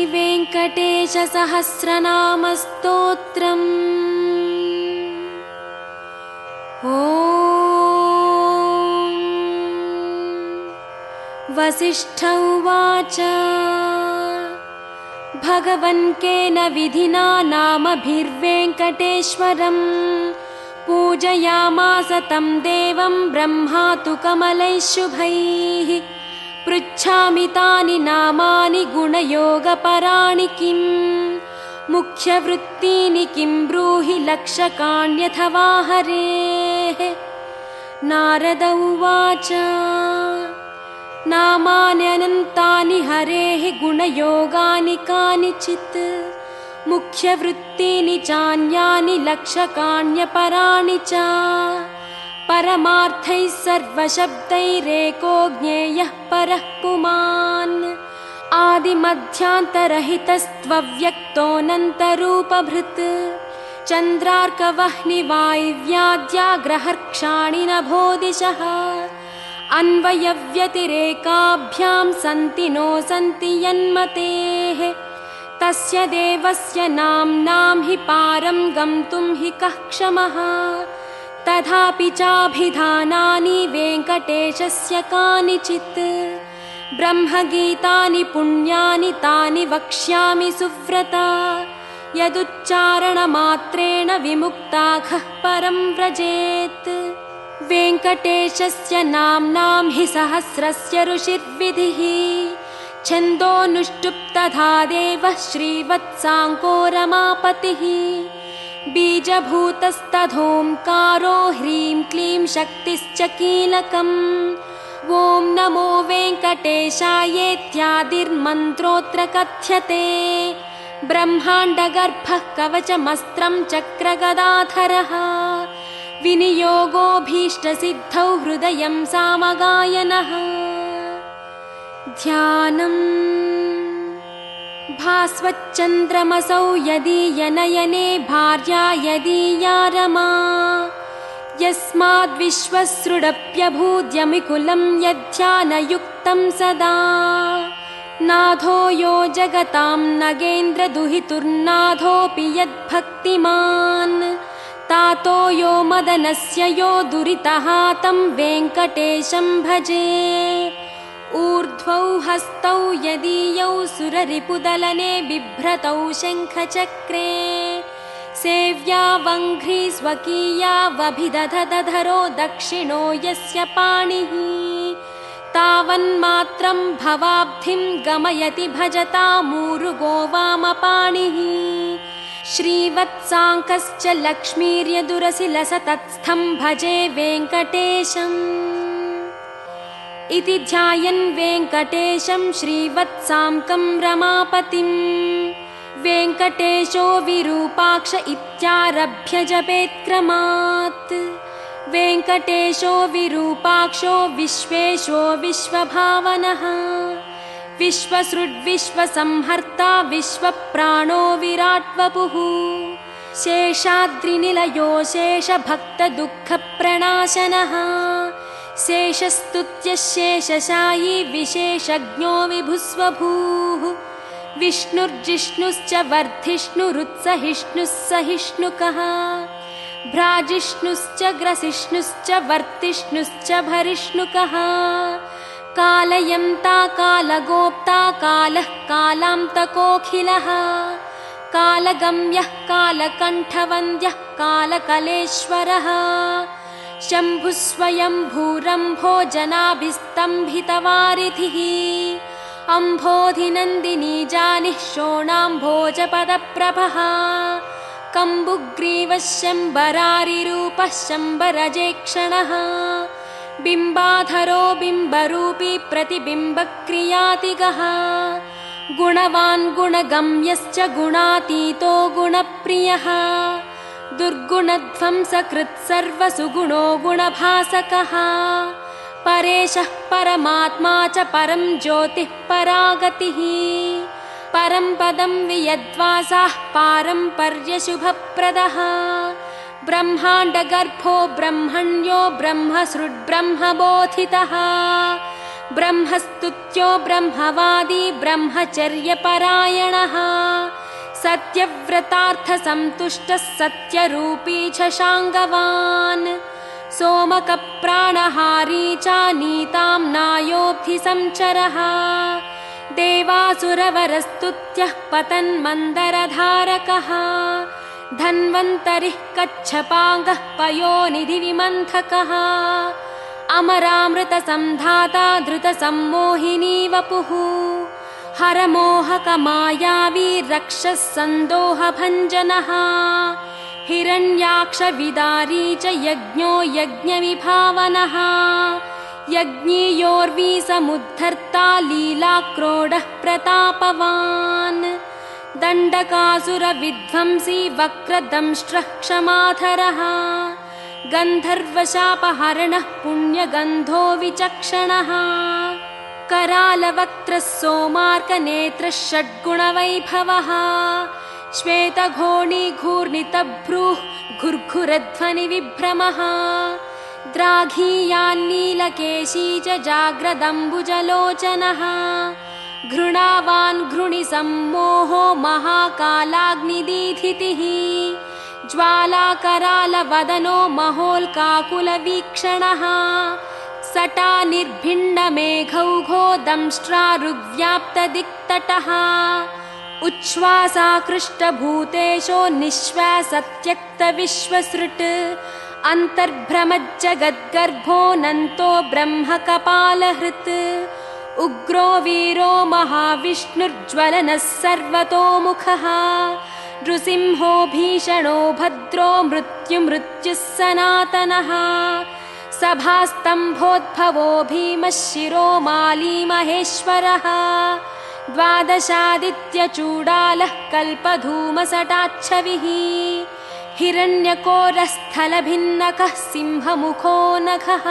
श्रीवेङ्कटेशसहस्रनामस्तोत्रम्। ॐ वसिष्ठ उवाच भगवन् केन विधिना नामभिर्वेङ्कटेश्वरम् पूजयामास तं देवं ब्रह्मा तु कमलैः शुभैः। पृच्छामि तानि नामानि गुणयोगपराणि किं मुख्यवृत्तीनि किं ब्रूहि लक्षकाण्यथवा हरेः। नारद उवाच नामानि अनन्तानि हरेः गुणयोगानि कानिचित् मुख्यवृत्तीनि चान्यानि लक्षकाण्यपराणि च। परमार्थैः सर्वशब्दैरेको ज्ञेयः परः पुमान् आदिमध्यान्तरहितस्त्वव्यक्तोऽनन्तरूपभृत्। चन्द्रार्कवह्निवायव्याद्या ग्रहर्क्षाणि नभो दिशः अन्वयव्यतिरेकाभ्यां सन्ति नो सन्ति यन्मतेः। तस्य देवस्य नाम्नां हि पारं गन्तुं हि कः क्षमः। तथापि चाभिधानानि वेङ्कटेशस्य कानिचित् ब्रह्मगीतानि पुण्यानि तानि वक्ष्यामि सुव्रता। यदुच्चारणमात्रेण विमुक्ताखः परं व्रजेत्। वेङ्कटेशस्य नाम्नां हि सहस्रस्य ऋषिर्विधिः छन्दोऽनुष्टुप्तथा देवः श्रीवत्साङ्को रमापतिः। बीजभूतस्तथोऽङ्कारो ह्रीं क्लीं शक्तिश्च कीलकम्। ॐ नमो वेङ्कटेशायेत्यादिर्मन्त्रोऽत्र कथ्यते। ब्रह्माण्डगर्भः कवचमस्त्रं चक्रगदाधरः विनियोगोऽभीष्टसिद्धौ हृदयं सामगायनः। ध्यानम् भास्वच्चन्द्रमसौ यदीयनयने भार्या यदीया रमा यस्माद्विश्वसृडप्यभूद्यमिकुलं यद्ध्यानयुक्तं सदा। नाथो यो जगतां नगेन्द्रदुहितुर्नाथोऽपि यद्भक्तिमान् तातो यो मदनस्य यो दुरितः तं वेङ्कटेशं भजे। ऊर्ध्वौ हस्तौ यदीयौ सुररिपुदलने बिभ्रतौ शङ्खचक्रे सेव्या वङ्घ्री स्वकीया वभिदधदधरो दक्षिणो यस्य पाणिः। तावन्मात्रं भवाब्धिं गमयति भजतामूरुगो वामपाणिः। श्रीवत्साङ्कश्च लक्ष्मीर्यदुरसि लसतत्स्थं भजे वेङ्कटेशम्। इति ध्यायन् वेङ्कटेशं श्रीवत्साङ्कं रमापतिं। वेङ्कटेशो विरूपाक्ष इत्यारभ्य जपेत्क्रमात्। वेङ्कटेशो विरूपाक्षो विश्वेशो विश्वभावनः। विश्वसृड्विश्वसंहर्ता विश्वप्राणो विराट्वपुः। शेषाद्रिनिलयो शेषभक्तदुःखप्रणाशनः। शेषस्तुत्यः शेषशायी विशेषज्ञो विभुस्वभूः। विष्णुर्जिष्णुश्च वर्धिष्णुरुत्सहिष्णुः सहिष्णुकः। भ्राजिष्णुश्च ग्रसिष्णुश्च वर्तिष्णुश्च भरिष्णुकः। कालयन्ता कालगोप्ता कालः कालान्तकोऽखिलः। कालगम्यः कालकण्ठवन्द्यः कालकलेश्वरः। शम्भुस्वयम्भूरम्भो जनाभिस्तम्भितवारिधिः। अम्भोधिनन्दिनी जानिः शोणाम्भोजपदप्रभः। कम्बुग्रीवः शम्बरारिरूपः शम्बरजेक्षणः। बिम्बाधरो बिम्बरूपी प्रतिबिम्बक्रियातिगः। गुणवान् गुणगम्यश्च गुणातीतो गुणप्रियः। दुर्गुणध्वंसकृत् सर्वसुगुणो गुणभासकः। परेशः परमात्मा च परं ज्योतिः परागतिः। परं पदं वियद्वासाः पारम्पर्यशुभप्रदः। ब्रह्माण्डगर्भो ब्रह्मण्यो ब्रह्मसृड्ब्रह्मबोधितः। ब्रह्मस्तुत्यो ब्रह्मवादी ब्रह्मचर्यपरायणः सत्यव्रतार्थसन्तुष्टः सत्यरूपी च शाङ्गवान् सोमकप्राणहारी च नीताम्नायोऽब्धिसञ्चरः देवासुरवरस्तुत्यः पतन्मन्दरधारकः धन्वन्तरिः कच्छपाङ्गः पयोनिधिविमन्थकः अमरामृतसन्धाता धृतसम्मोहिनी वपुः हरमोहकमायावी रक्षः सन्दोहभञ्जनः हिरण्याक्षविदारी च यज्ञो यज्ञविभावनः यज्ञीयोर्वी समुद्धर्ता लीलाक्रोडः प्रतापवान् दण्डकासुरविध्वंसी वक्रदंष्ट्रः क्षमाधरः गन्धर्वशापहरणः पुण्यगन्धो विचक्षणः करालवक्त्रः सोमार्कनेत्रः षड्गुणवैभवः श्वेतघोणीघूर्णितभ्रूः घुर्घुरध्वनिविभ्रमः द्राघीयान्नीलकेशी च जाग्रदम्बुजलोचनः घृणावान् घृणिसम्मोहो महाकालाग्निदीधितिः ज्वालाकरालवदनो महोल्काकुलवीक्षणः सटानिर्भिन्नमेघौघो दंष्ट्रारुव्याप्तदिक्तटः उच्छ्वासाकृष्टभूतेशो निःश्वासत्यक्तविश्वसृट् अन्तर्भ्रमज्जगद्गर्भोऽनन्तो ब्रह्मकपालहृत् उग्रो वीरो महाविष्णुर्ज्वलनः सर्वतोमुखः नृसिंहो भीषणो भद्रो मृत्युः सनातनः सभास्तम्भोद्भवो भीमः शिरोमाली महेश्वरः द्वादशादित्यचूडालः कल्पधूमसटाच्छविः हिरण्यकोरस्थलभिन्नकः सिंहमुखो नखः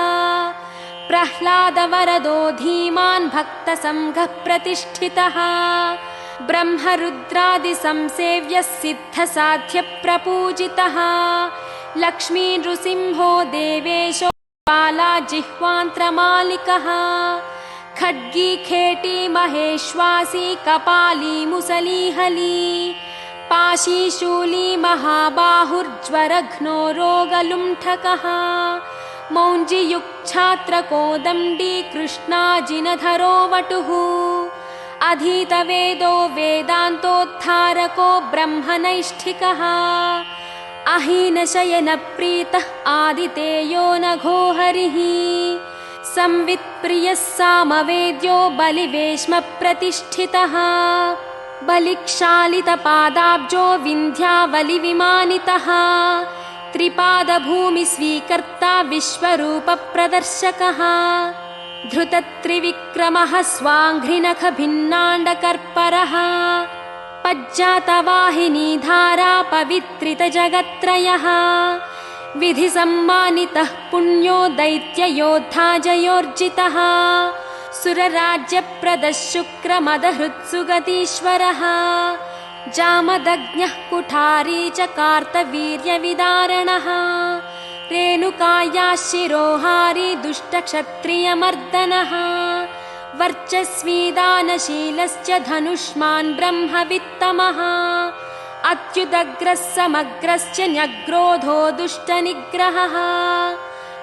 प्रह्लादवरदो धीमान् भक्तसङ्घः प्रतिष्ठितः ब्रह्मरुद्रादिसंसेव्यः सिद्धसाध्यप्रपूजितः लक्ष्मीनृसिंहो देवेशो बालाजिह्वान्त्रमालिकः खड्गी खेटी महेश्वासी कपाली मुसलीहली पाशीशूली महाबाहुर्ज्वरघ्नो रोगलुण्ठकः मौञ्जियुक्छात्रकोदण्डी कृष्णाजिनधरो वटुः अधीतवेदो वेदान्तोद्धारको ब्रह्मनैष्ठिकः अहीनशयनप्रीतः आदितेयो नघो हरिः संवित्प्रियः सामवेद्यो बलिवेश्मप्रतिष्ठितः बलिक्षालितपादाब्जो विन्ध्यावलिविमानितः त्रिपादभूमिस्वीकर्ता विश्वरूपप्रदर्शकः धृतत्रिविक्रमः स्वाङ्घ्रिनखभिन्नाण्डकर्परः पज्जातवाहिनीधारा पवित्रितजगत्त्रयः विधिसम्मानितः पुण्यो दैत्ययोद्धा जयोर्जितः सुरराज्यप्रदः शुक्रमदहृत्सुगतीश्वरः जामदग्न्यः कुठारी च कार्तवीर्यविदारणः रेणुकायाः शिरोहारी दुष्टक्षत्रियमर्दनः वर्चस्वी दानशीलश्च धनुष्मान् ब्रह्मवित्तमः अत्युदग्रः समग्रश्च न्यग्रोधो दुष्टनिग्रहः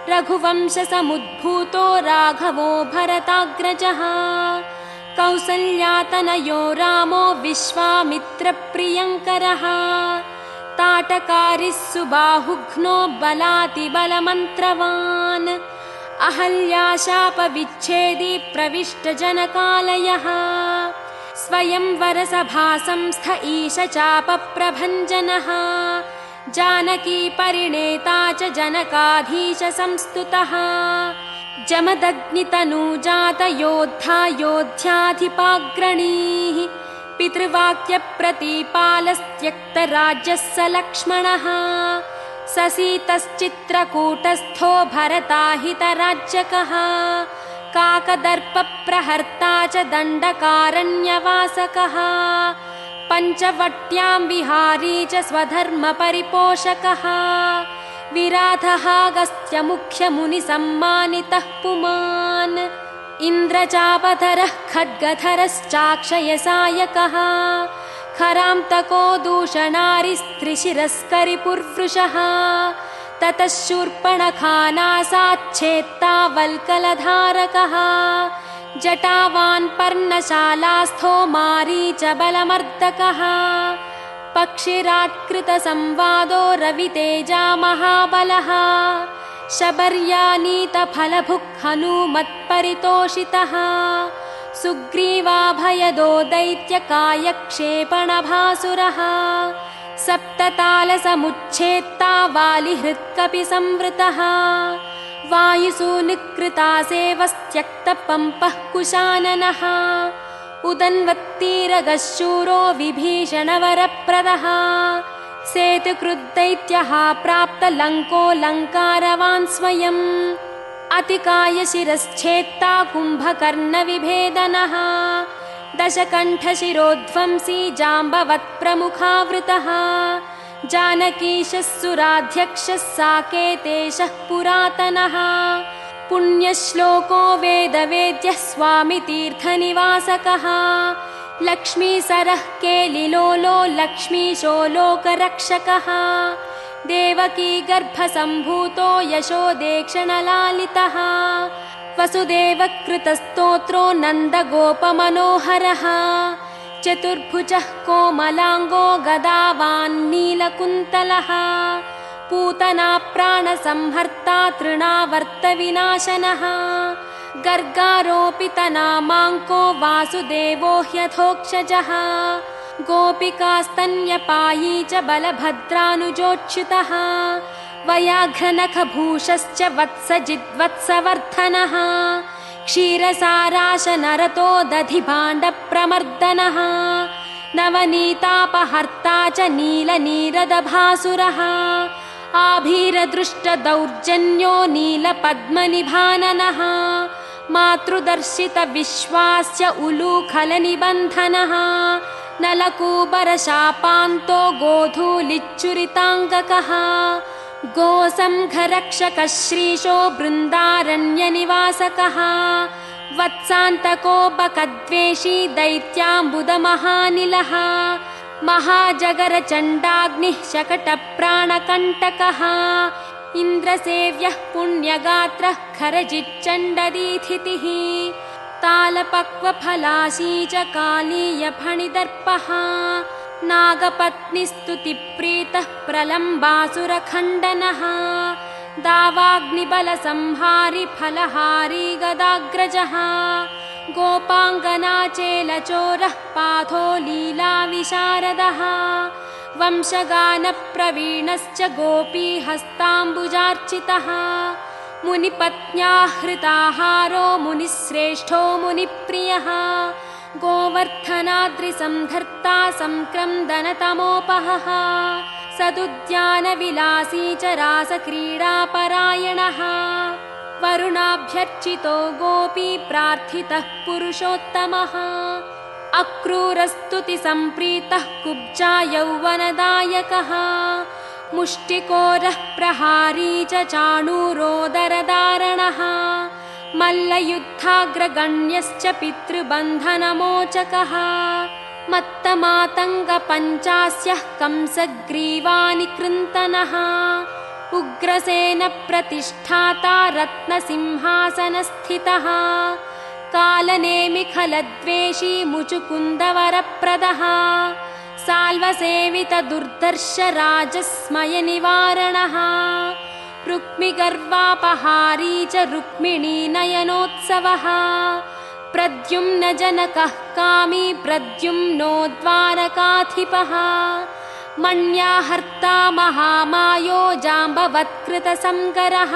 रघुवंशसमुद्भूतो राघवो भरताग्रजः कौसल्यातनयो रामो विश्वामित्रप्रियङ्करः ताटकारिः सुबाहुघ्नो बलातिबलमन्त्रवान् अहल्याशापविच्छेदी प्रविष्टजनकालयः स्वयंवरसभासंस्थ ईशचापप्रभञ्जनः जानकी परिणेता च जनकाधीश संस्तुतः जमदग्नितनूजातयोद्धा योध्याधिपाग्रणीः पितृवाक्यप्रतीपालस्त्यक्तराज्यः स लक्ष्मणः ससीतश्चित्रकूटस्थो भरताहितराज्यकः काकदर्पप्रहर्ता च दण्डकारण्यवासकः पञ्चवट्यां विहारी च स्वधर्मपरिपोषकः विराधः अगस्त्यमुख्यमुनिसम्मानितः पुमान् इन्द्रचापधरः खड्गधरश्चाक्षयसायकः खरान्तको दूषणारिस्त्रिशिरस्करिपुर्वृषः ततः शूर्पणखानासाच्छेत्तावल्कलधारकः जटावान् पर्णशालास्थो मारीचबलमर्दकः पक्षिरात्कृतसंवादो रवितेजा महाबलः शबर्यानीतफलभुक् हनूमत्परितोषितः सुग्रीवाभयदो दैत्यकायक्षेपणभासुरः सप्ततालसमुच्छेत्ता वालिहृत्कपि संवृतः वायुसूनुकृता सेवस्त्यक्तपम्पः कुशाननः उदन्वत्तीरगः शूरो विभीषणवरप्रदः सेतुकृद्दैत्यः प्राप्तलङ्को लङ्कारवान् स्वयम् अतिकायशिरश्छेत्ता कुम्भकर्णविभेदनः दशकण्ठशिरोध्वंसी जाम्बवत्प्रमुखावृतः जानकीशः सुराध्यक्षः साकेतेशः पुरातनः पुण्यश्लोको वेदवेद्यः स्वामितीर्थनिवासकः लक्ष्मीसरः केलिलोलो लक्ष्मीशो लोकरक्षकः देवकी गर्भसम्भूतो यशोदेक्षणलालितः वसुदेवकृतस्तोत्रो नन्दगोपमनोहरः चतुर्भुजः कोमलाङ्गो गदावान्नीलकुन्तलः पूतना प्राणसंहर्ता तृणावर्तविनाशनः गर्गारोपितनामाङ्को वासुदेवो ह्यथोक्षजः गोपिकास्तन्यपायी च बलभद्रानुजोच्युतः वयाघ्रनखभूषश्च वत्सजिद्वत्सवर्धनः क्षीरसाराशनरतो दधिभाण्डप्रमर्दनः नवनीतापहर्ता च नीलनीरदभासुरः आभीरदृष्टदौर्जन्यो नीलपद्मनिभाननः मातृदर्शितविश्वास्य उलूखलनिबन्धनः नलकूबरशापान्तो गोधूलिच्चुरिताङ्गकः गोसंघरक्षकः श्रीशो बृन्दारण्यनिवासकः वत्सान्तको बकद्वेषी दैत्याम्बुदमहानिलः महाजगरचण्डाग्निः शकटप्राणकण्टकः इन्द्रसेव्यः पुण्यगात्रः खरजिच्चण्डदीथितिः तालपक्वफलाशी च कालीयफणिदर्पः नागपत्निस्तुतिप्रीतः प्रलम्बासुरखण्डनः दावाग्निबलसंहारी फलहारी गदाग्रजः गोपाङ्गनाचेलचोरः पाथो लीलाविशारदः वंशगानप्रवीणश्च गोपीहस्ताम्बुजार्चितः मुनिपत्न्याहृताहारो मुनिश्रेष्ठो मुनिप्रियः गोवर्धनाद्रिसंधर्ता संक्रन्दनतमोपहः सदुद्यानविलासी च रासक्रीडापरायणः वरुणाभ्यर्चितो गोपी प्रार्थितः पुरुषोत्तमः अक्रूरस्तुतिसम्प्रीतः कुब्जा यौवनदायकः मुष्टिकोरः प्रहारी च चाणूरोदरदारणः मल्लयुद्धाग्रगण्यश्च पितृबन्धनमोचकः मत्तमातङ्गपञ्चास्यः कंसग्रीवानिकृन्तनः उग्रसेनप्रतिष्ठाता रत्नसिंहासनस्थितः कालनेमिखलद्वेषी मुचुकुन्दवरप्रदः साल्वसेवितदुर्धर्षराजस्मयनिवारणः रुक्मिगर्वापहारी च रुक्मिणीनयनोत्सवः प्रद्युम्नजनकः कामी प्रद्युम्नो द्वारकाधिपः मण्याहर्ता महामायो जाम्बवत्कृतसंगरः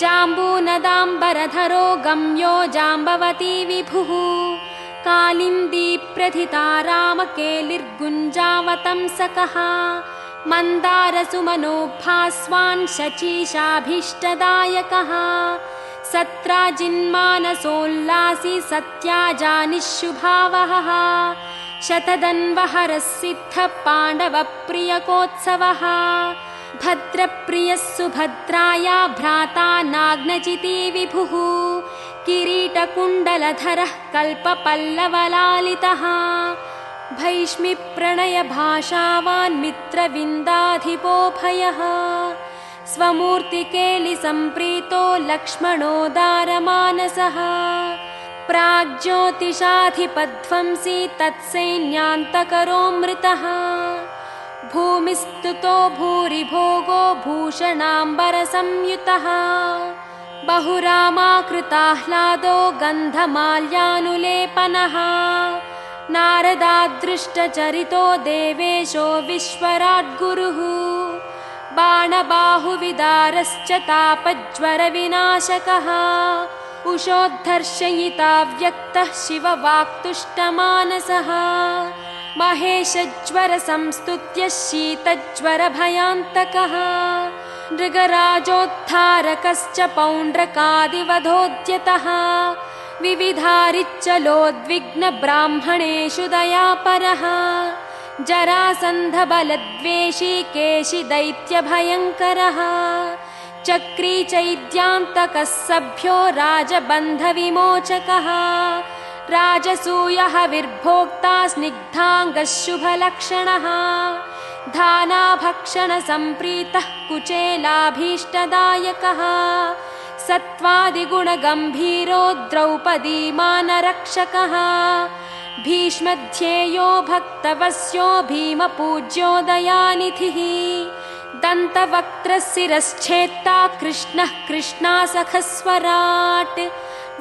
जाम्बूनदाम्बरधरो गम्यो जाम्बवती विभुः कालिन्दीप्रथिता रामकेलिर्गुञ्जावतंसकः मन्दारसुमनोभास्वान् शचीशाभीष्टदायकः सत्राजिन्मानसोल्लासी सत्याजानिशुभावहः शतदन्वहरः सिद्धपाण्डवप्रियकोत्सवः भद्रप्रियः सुभद्राया भ्राता नाग्नचिती विभुः किरीटकुण्डलधरः कल्पपल्लवलालितः भैष्मिप्रणयभाषावान् मित्रविन्दाधिपोभयः स्वमूर्तिकेलिसम्प्रीतो लक्ष्मणोदारमानसः प्राग्ज्योतिषाधिपध्वंसी तत्सैन्यान्तकरोऽमृतः भूमिस्तुतो भूरिभोगो भूषणाम्बरसंयुतः बहुरामाकृताह्लादो गन्धमाल्यानुलेपनः नारदादृष्टचरितो देवेशो विश्वराड्गुरुः बाणबाहुविदारश्च तापज्वरविनाशकः उषोद्धर्शयिता व्यक्तः शिववाक्तुष्टमानसः महेशज्वरसंस्तुत्य शीतज्वरभयान्तकः मृगराजोद्धारकश्च पौण्ड्रकादिवधोद्यतः विविधारिच्चलोद्विग्नब्राह्मणेषु दयापरः जरासन्धबलद्वेषी केशिदैत्यभयङ्करः चक्री चैद्यान्तकः सभ्यो राजबन्धविमोचकः राजसूयः विर्भोक्ता स्निग्धाङ्गः शुभलक्षणः धानाभक्षणसम्प्रीतः कुचेलाभीष्टदायकः सत्त्वादिगुणगम्भीरो द्रौपदीमानरक्षकः भीष्मध्येयो भक्तवस्यो भीमपूज्यो दयानिधिः दन्तवक्त्रशिरश्छेत्ता कृष्णः कृष्णासखस्वराट्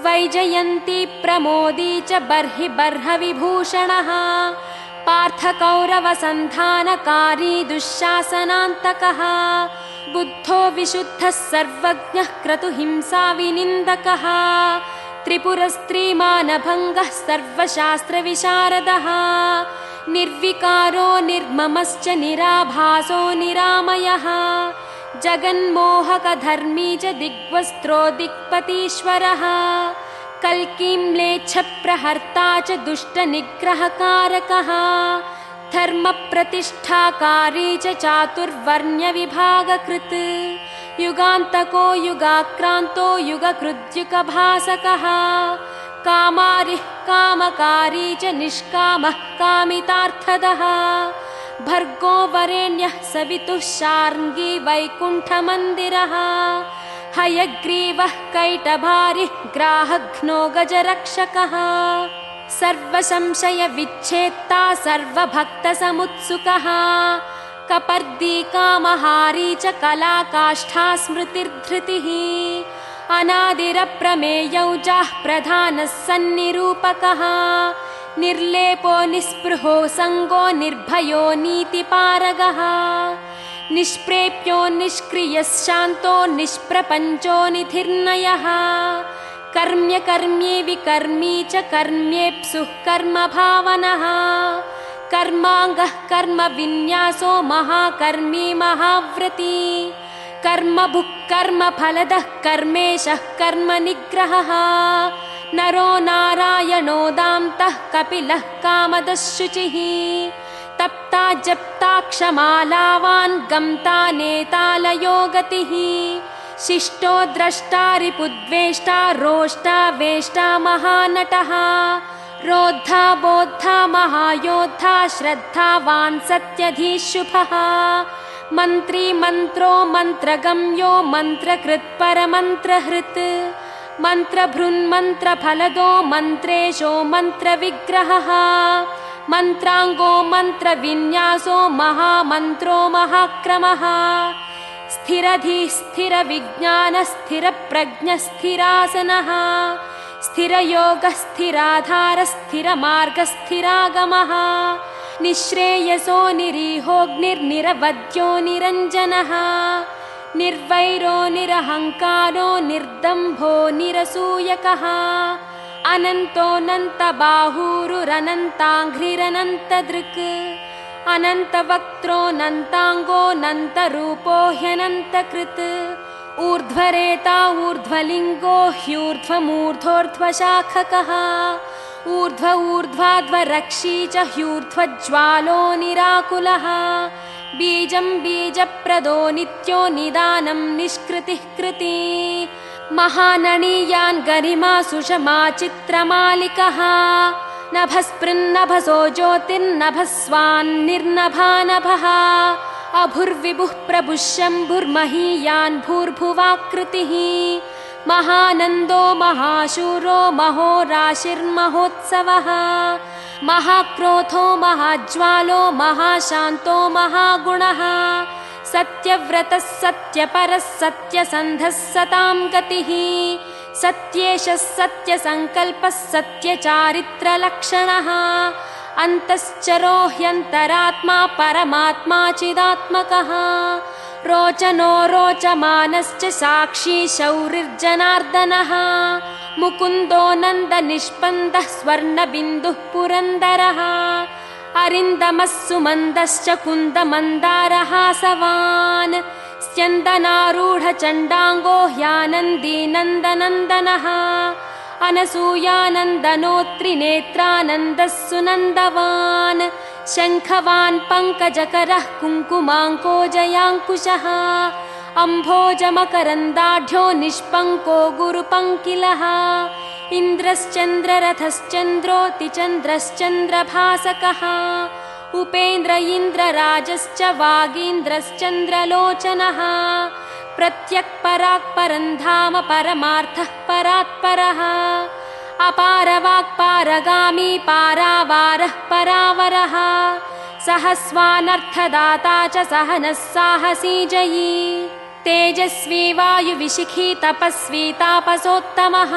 वैजयन्ती प्रमोदी च बर्हि बर्हविभूषणः पार्थकौरवसन्धानकारी दुःशासनान्तकः बुद्धो विशुद्धः सर्वज्ञः क्रतुहिंसाविनिन्दकः त्रिपुरस्त्रीमानभङ्गः सर्वशास्त्रविशारदः निर्विकारो निर्ममश्च निराभासो निरामयः जगन्मोहकधर्मी च दिग्वस्त्रो दिक्पतीश्वरः कल्कीम्लेच्छप्रहर्ता च दुष्टनिग्रहकारकः धर्मप्रतिष्ठाकारी च चातुर्वर्ण्यविभागकृत् युगान्तको युगाक्रान्तो युगकृद्युगभासकः कामारिः कामकारी च निष्कामः कामितार्थदः भर्गो वरेण्यः सवितुः शार्ङ्गी वैकुण्ठमन्दिरः हयग्रीवः कैटभारिः ग्राहघ्नो गजरक्षकः सर्वसंशयविच्छेत्ता सर्वभक्तसमुत्सुकः कपर्दी कामहारी च कलाकाष्ठा स्मृतिर्धृतिः अनादिरप्रमेयौजाः प्रधानः सन्निरूपकः निर्लेपो निःस्पृहो सङ्गो निर्भयो नीतिपारगः निष्प्रेप्यो निष्क्रियः शान्तो निष्प्रपञ्चो निधिर्नयः कर्म्यकर्म्ये विकर्मी च कर्म्येप्सुः कर्मभावनः कर्माङ्गः कर्मविन्यासो महाकर्मी महाव्रती कर्मभुक् कर्मफलदः कर्मेशः कर्मनिग्रहः नरो नारायणो दान्तः कपिलः कामदः शुचिः तप्ता जप्ता क्षमालावान् गम्ता नेतालयो गतिः शिष्टो द्रष्टा रिपुद्वेष्टा रोष्टा वेष्टा महानटः रोद्धा बोद्धा महायोद्धा श्रद्धावान् सत्यधीशुभः मन्त्री मन्त्रो मन्त्रगम्यो मन्त्रकृत् परमन्त्रहृत् मन्त्रभृन्मन्त्रफलदो मन्त्रेशो मन्त्रविग्रहः मन्त्राङ्गो मन्त्रविन्यासो महामन्त्रो महाक्रमः स्थिरधीः स्थिरविज्ञानः स्थिरप्रज्ञः स्थिरासनः स्थिरयोगः स्थिराधारः स्थिरमार्गः स्थिरागमः निःश्रेयसो निरीहोऽग्निर्निरवद्यो निरञ्जनः निर्वैरो निरहङ्कारो निर्दम्भो निरसूयकः अनन्तोऽनन्तबाहुरुरनन्ताङ्घ्रिरनन्तदृक् अनन्तवक्त्रोऽनन्ताङ्गोऽनन्तरूपो ह्यनन्तकृत् ऊर्ध्वरेता ऊर्ध्वलिङ्गो ह्यूर्ध्वमूर्ध्वोर्ध्वशाखकः ऊर्ध्व ऊर्ध्वाध्वरक्षी च ह्यूर्ध्वज्वालो निराकुलः बीजं बीजप्रदो नित्यो निदानं निष्कृतिः कृती महानणीयान् गरिमा सुषमा चित्रमालिकः नभस्पृन्नभसो ज्योतिर्नभस्वान्निर्नभानभः अभुर्विभुः प्रभुः शम्भुर्महीयान् भूर्भुवाकृतिः महानन्दो महाशूरो महोराशिर्महोत्सवः महाक्रोधो महाज्वालो महाशान्तो महागुणः सत्यव्रतः सत्यपरः सत्यसन्धः सतां गतिः सत्येशः सत्यसङ्कल्पः सत्यचारित्रलक्षणः अन्तश्चरो ह्यन्तरात्मा परमात्मा चिदात्मकः रोचनो रोचमानश्च साक्षी शौरिर्जनार्दनः मुकुन्दो नन्दनिष्पन्दः स्वर्णबिन्दुः पुरन्दरः अरिन्दमः सुमन्दश्च कुन्दमन्दारः सवान् स्यन्दनारूढचण्डाङ्गो ह्यानन्दी नन्दनन्दनः अनसूयानन्दनो त्रिनेत्रानन्दः सुनन्दवान् शङ्खवान् पङ्कजकरः कुङ्कुमाङ्को जयाङ्कुशः अम्भोजमकरन्दाढ्यो निष्पङ्को गुरुपङ्किलः इन्द्रश्चन्द्ररथश्चन्द्रोतिचन्द्रश्चन्द्रभासकः उपेन्द्र इन्द्रराजश्च वागीन्द्रश्चन्द्रलोचनः प्रत्यक्पराक्परन्धाम परमार्थः परात्परः अपारवाक्पारगामी पारावारः परावरः सहस्वानर्थदाता च सहनः साहसी जयी तेजस्वी वायुविशिखी तपस्वी तापसोत्तमः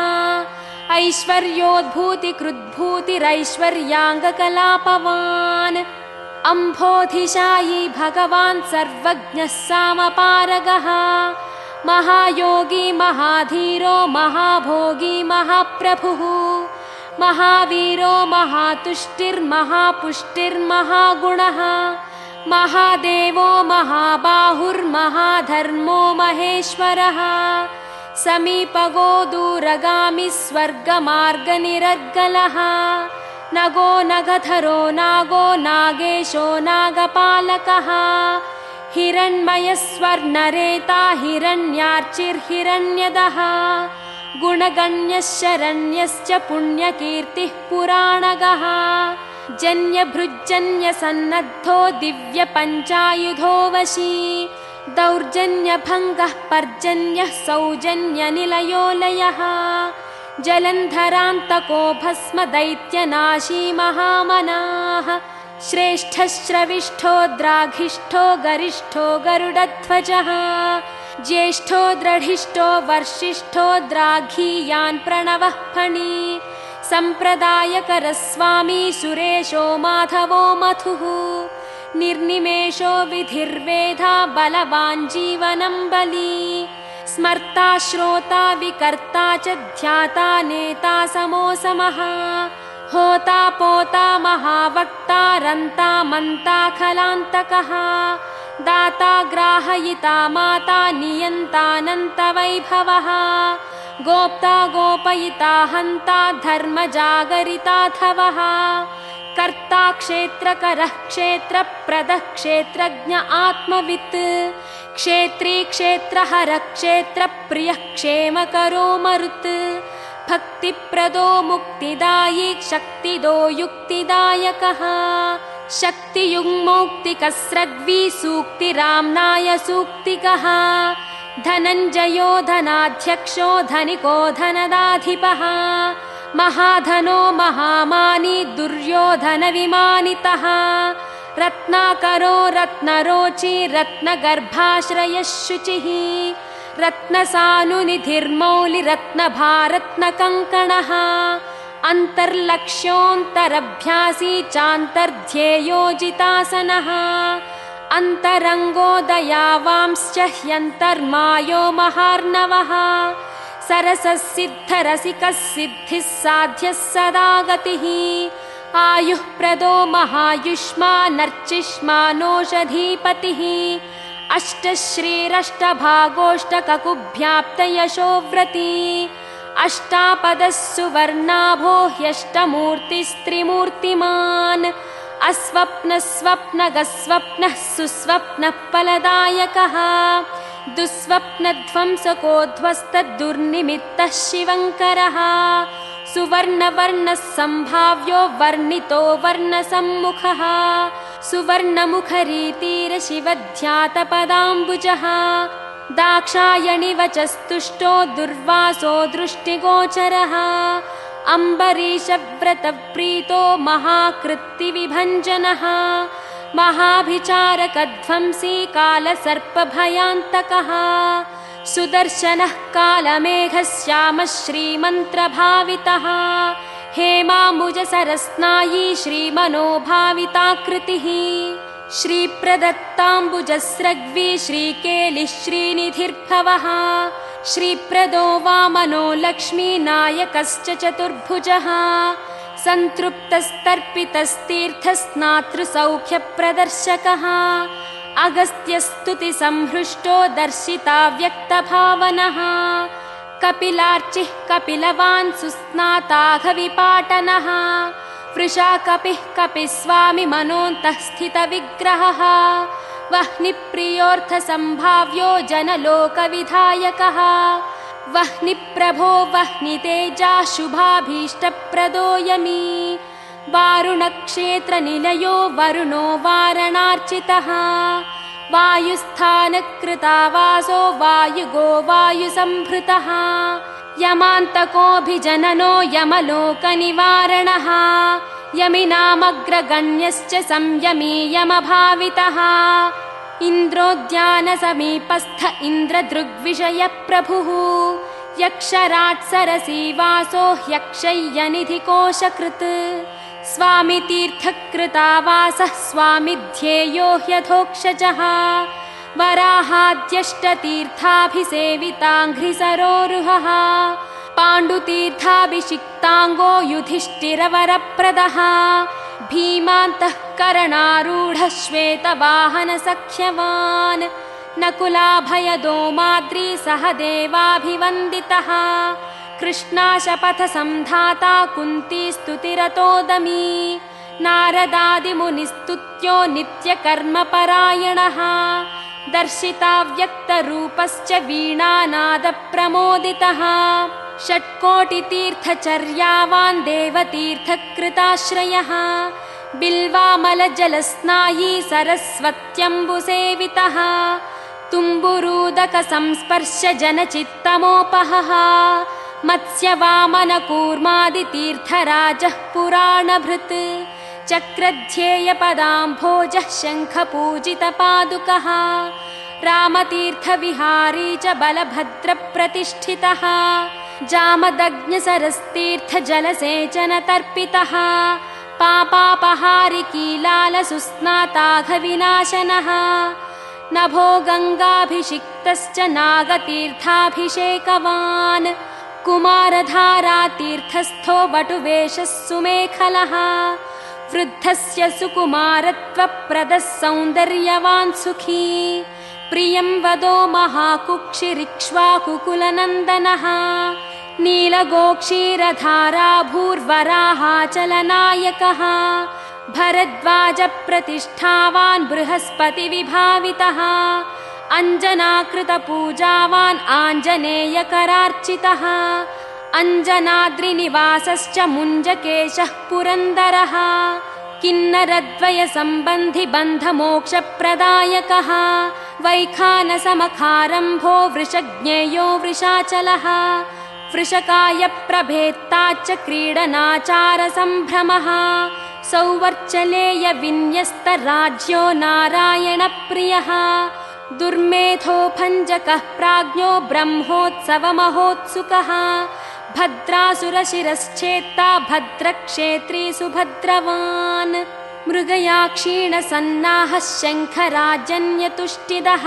ऐश्वर्योद्भूतिकृद्भूतिरैश्वर्याङ्गकलापवान् अम्भोधिशायी भगवान् सर्वज्ञः सामपारगः महायोगी महाधीरो महाभोगी महाप्रभुः महावीरो महातुष्टिर्महापुष्टिर्महागुणः महादेवो महाबाहुर्महाधर्मो महेश्वरः समीपगो दूरगामी स्वर्गमार्गनिरर्गलः नगो नगधरो नागो नागेशो नागपालकः हिरण्मयस्वर्णरेता हिरण्यार्चिर्हिरण्यदः गुणगण्यः शरण्यश्च पुण्यकीर्तिः पुराणगः जन्यभृज्जन्यसन्नद्धो दिव्यपञ्चायुधो वशी दौर्जन्यभङ्गः पर्जन्यः सौजन्यनिलयोलयः जलन्धरान्तको भस्म दैत्यनाशी महामनाः श्रेष्ठः श्रविष्ठो द्राघिष्ठो गरिष्ठो गरुडध्वजः ज्येष्ठो द्रढिष्ठो वर्षिष्ठो द्राघीयान् प्रणवः फणी सम्प्रदायकरः स्वामी सुरेशो माधवो मथुः निर्निमेषो विधिर्वेधा बलवान् जीवनं बली स्मर्ता श्रोता विकर्ता च ध्याता नेता समो समः होता पोता महावक्ता रन्ता मन्ता खलान्तकः दाता ग्राहयिता माता नियन्तानन्तवैभवः गोप्ता गोपयिता हन्ता धर्मजागरिताथवः कर्ता क्षेत्रकरः क्षेत्रप्रदः क्षेत्रज्ञ आत्मवित् क्षेत्री क्षेत्रहरः क्षेत्रप्रियः क्षेमकरो मरुत् भक्तिप्रदो मुक्तिदायी शक्तिदो युक्तिदायकः शक्तियुग्मौक्तिकस्रग्वी सूक्तिराम्नाय सूक्तिकः धनञ्जयो धनाध्यक्षो धनिको धनदाधिपः महाधनो महामानी दुर्योधनविमानितः रत्नाकरो रत्नरोचि रत्नगर्भाश्रयः शुचिः रत्नसानुनिधिर्मौलिरत्नभारत्नकङ्कणः अन्तर्लक्ष्योऽन्तरभ्यासी चान्तर्ध्येयोजितासनः अन्तरङ्गोदयावांश्च ह्यन्तर्मायो महार्णवः सरसः सिद्धरसिकः सिद्धिः साध्यः सदा गतिः आयुः प्रदो महायुष्मानर्चिष्मानोषधीपतिः अष्टश्रीरष्टभागोष्टककुभ्याप्तयशोव्रती अष्टापदः सुवर्णाभो ह्यष्टमूर्तिस्त्रिमूर्तिमान् अस्वप्नः स्वप्नगस्वप्नः सुस्वप्नः फलदायकः दुःस्वप्नध्वंसकोध्वस्तद्दुर्निमित्तः शिवङ्करः सुवर्णवर्णः सम्भाव्यो वर्णितो वर्णसम्मुखः सुवर्णमुखरीतिरशिवध्यातपदाम्बुजः दाक्षायणिवचस्तुष्टो दुर्वासो दृष्टिगोचरः अम्बरीषव्रतप्रीतो महाकृत्तिविभञ्जनः महाभिचारकध्वंसी कालसर्पभयान्तकः सुदर्शनः कालमेघश्यामः श्रीमन्त्रभावितः हेमाम्बुजसरस्नायी श्रीमनोभाविताकृतिः श्रीप्रदत्ताम्बुजस्रग्वी श्रीकेलिः श्रीनिधिर्भवः श्रीप्रदो वामनो लक्ष्मीनायकश्च चतुर्भुजः सन्तृप्तस्तर्पितस्तीर्थस्नातृसौख्यप्रदर्शकः अगस्त्यस्तुतिसंहृष्टो दर्शिताव्यक्तभावनः कपिलार्चिः कपिलवान् सुस्नाताघविपाटनः वृषाकपिः कपिस्वामी मनोऽन्तः स्थितविग्रहः वह्निप्रियोऽर्थसम्भाव्यो जनलोकविधायकः वह्निप्रभो वह्नितेजा शुभाभीष्टप्रदो यमी वारुणक्षेत्रनिलयो वरुणो वारणार्चितः वायुस्थानकृतावासो वायुगो वायुसंभृतः यमान्तकोऽभिजननो यमलोकनिवारणः यमिनामग्रगण्यश्च संयमी यमभावितः इन्द्रोद्यानसमीपस्थ इन्द्रदृग्विषयप्रभुः यक्षराट्सरसीवासो ह्यक्षय्यनिधिकोशकृत् स्वामितीर्थकृतावासः स्वामिध्येयो ह्यधोक्षजः वराहाद्यष्टतीर्थाभिसेविताङ्घ्रिसरोरुहः पाण्डुतीर्थाभिषिक्ताङ्गो युधिष्ठिरवरप्रदः भीमान्तःकरणारूढः श्वेतवाहनसख्यवान् नकुलाभयदो माद्री सह देवाभिवन्दितः कृष्णाशपथसन्धाता कुन्तीस्तुतिरतोदमी नारदादिमुनिस्तुत्यो नित्यकर्मपरायणः दर्शिताव्यक्तरूपश्च वीणानादप्रमोदितः षट्कोटितीर्थचर्यावान् देवतीर्थकृताश्रयः बिल्वामलजलस्नायी सरस्वत्यम्बुसेवितः तुम्बुरूदकसंस्पर्शजनचित्तमोपहः मत्स्यवामनकूर्मादितीर्थराजः पुराणभृत् चक्रध्येयपदाम्भोजः शङ्खपूजितपादुकः रामतीर्थविहारी च बलभद्रप्रतिष्ठितः जामदग्न्यसरस्तीर्थजलसेचनतर्पितः पापापहारिकीलालसुस्नाताघविनाशनः नभो गङ्गाभिषिक्तश्च नागतीर्थाभिषेकवान् कुमारधारातीर्थस्थो वटुवेषः सुमेखलः वृद्धस्य सुकुमारत्वप्रदः सौन्दर्यवान् सुखी प्रियं वदो महाकुक्षिरिक्ष्वाकुकुलनन्दनः नीलगोक्षीरधाराभूर्वराहाचलनायकः भरद्वाजप्रतिष्ठावान् बृहस्पतिविभावितः अञ्जनाकृतपूजावान् आञ्जनेयकरार्चितः अञ्जनाद्रिनिवासश्च मुञ्जकेशः पुरन्दरः किन्नरद्वयसम्बन्धि बन्धमोक्षप्रदायकः वैखानसमखारम्भो वृषज्ञेयो वृषाचलः वृषकायप्रभेत्ताच्च क्रीडनाचारसम्भ्रमः सौवर्चलेयविन्यस्तराज्यो नारायणप्रियः दुर्मेधो भञ्जकः प्राज्ञो ब्रह्मोत्सवमहोत्सुकः भद्रासुरशिरश्चेत्ता भद्रक्षेत्री सुभद्रवान् मृगयाक्षीणसन्नाहः शङ्खराजन्यतुष्टिदः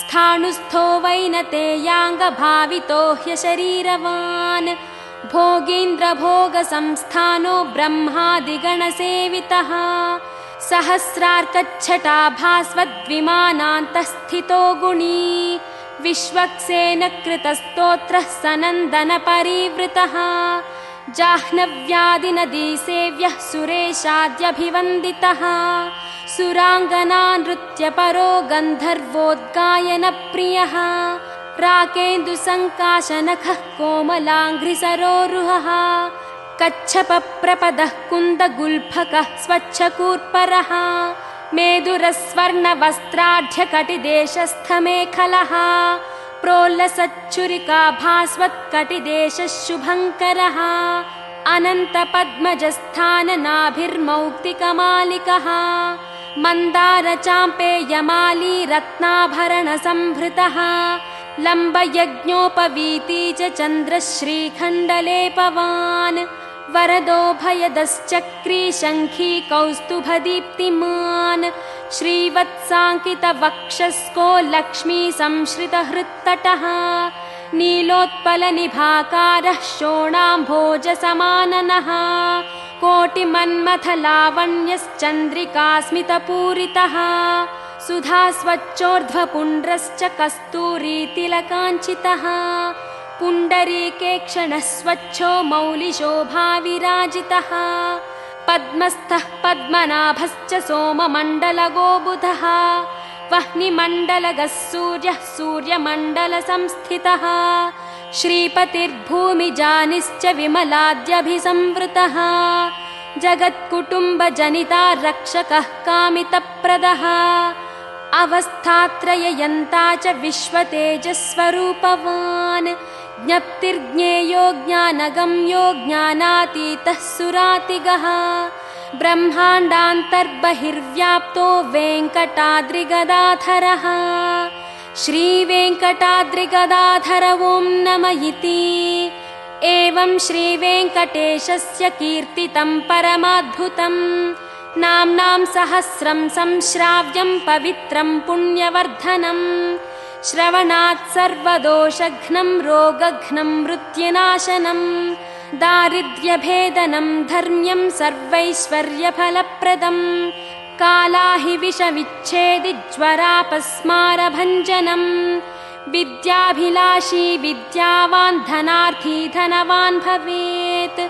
स्थाणुस्थो वैनतेयाङ्गभावितो ह्यशरीरवान् भोगीन्द्रभोगसंस्थानो ब्रह्मादिगणसेवितः सहस्रार्कच्छटाभास्वद्विमानान्तः गुणी विश्वक्सेनकृतस्तोत्रः सनन्दनपरिवृतः जाह्नव्यादिनदीसेव्यः सुरेशाद्यभिवन्दितः सुराङ्गना नृत्यपरो गन्धर्वोद्गायनप्रियः राकेन्दुसङ्काशनखः कोमलाङ्घ्रिसरोरुहः कच्छपप्रपदः कुन्दगुल्फकः स्वच्छकूर्परः मेदुरस्वर्णवस्त्राढ्यकटिदेशस्थमेखलः प्रोल्लसच्छुरिकाभास्वत्कटिदेशः शुभङ्करः अनन्तपद्मजस्थाननाभिर्मौक्तिकमालिकः मन्दारचाम्पेयमाली रत्नाभरणसंभृतः लम्बयज्ञोपवीती च चन्द्रश्रीखण्डलेपवान् वरदोभयदश्चक्री शङ्खी कौस्तुभदीप्तिमान् श्रीवत्साङ्कितवक्षस्को लक्ष्मी संश्रितहृत्तटः नीलोत्पलनिभाकारः शोणाम्भोजसमाननः कोटिमन्मथलावण्यश्चन्द्रिकास्मितपूरितः सुधास्वच्छोर्ध्वपुण्ड्रश्च कस्तूरीतिलकाञ्चितः पुण्डरीकेक्षणः स्वच्छो मौलिशोभाविराजितः पद्मस्थः पद्मनाभश्च सोममण्डलगोबुधः वह्निमण्डलगः सूर्यः सूर्यमण्डलसंस्थितः श्रीपतिर्भूमिजानिश्च विमलाद्यभिसंवृतः जगत्कुटुम्बजनितारक्षकः कामितप्रदः अवस्थात्रययन्ता च विश्वतेजस्वरूपवान् ज्ञप्तिर्ज्ञेयो ज्ञानगम्यो ज्ञानातीतः सुरातिगः ब्रह्माण्डान्तर्बहिर्व्याप्तो वेङ्कटाद्रिगदाधरः श्रीवेङ्कटाद्रिगदाधर ॐ नम इति। एवं श्रीवेङ्कटेशस्य कीर्तितं परमाद्भुतं नाम्नां सहस्रं संश्राव्यं पवित्रं पुण्यवर्धनं श्रवणात् सर्वदोषघ्नं रोगघ्नं मृत्युनाशनं दारिद्र्यभेदनं धर्म्यं सर्वैश्वर्यफलप्रदं कालाहिविषविच्छेदिज्वरापस्मारभञ्जनं विद्याभिलाषी विद्यावान् धनार्थी धनवान् भवेत्